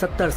70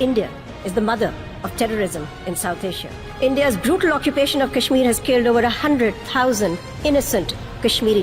India is the mother of terrorism in South Asia. India's brutal occupation of Kashmir has killed over 100,000 innocent Kashmiri.